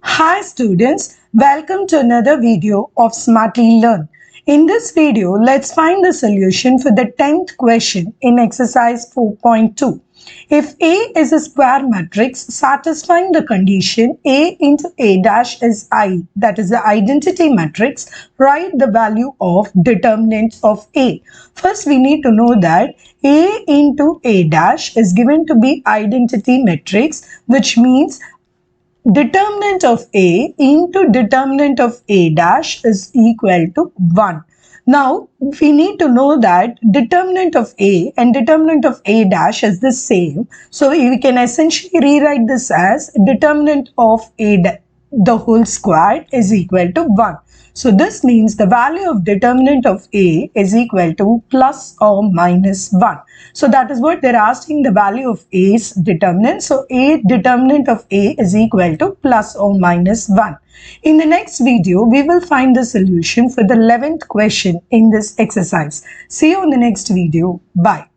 Hi students, welcome to another video of Smartly Learn. In this video, let's find the solution for the 10th question in exercise 4.2. If A is a square matrix satisfying the condition A into A dash is I, that is the identity matrix, write the value of determinants of A. First, we need to know that A into A dash is given to be identity matrix, which means determinant of A into determinant of A dash is equal to 1. Now, we need to know that determinant of A and determinant of A dash is the same. So, we can essentially rewrite this as determinant of A the whole squared is equal to 1. So, this means the value of determinant of A is equal to plus or minus 1. So, that is what they're asking, the value of A's determinant. So, A determinant of A is equal to plus or minus 1. In the next video, we will find the solution for the 11th question in this exercise. See you in the next video. Bye.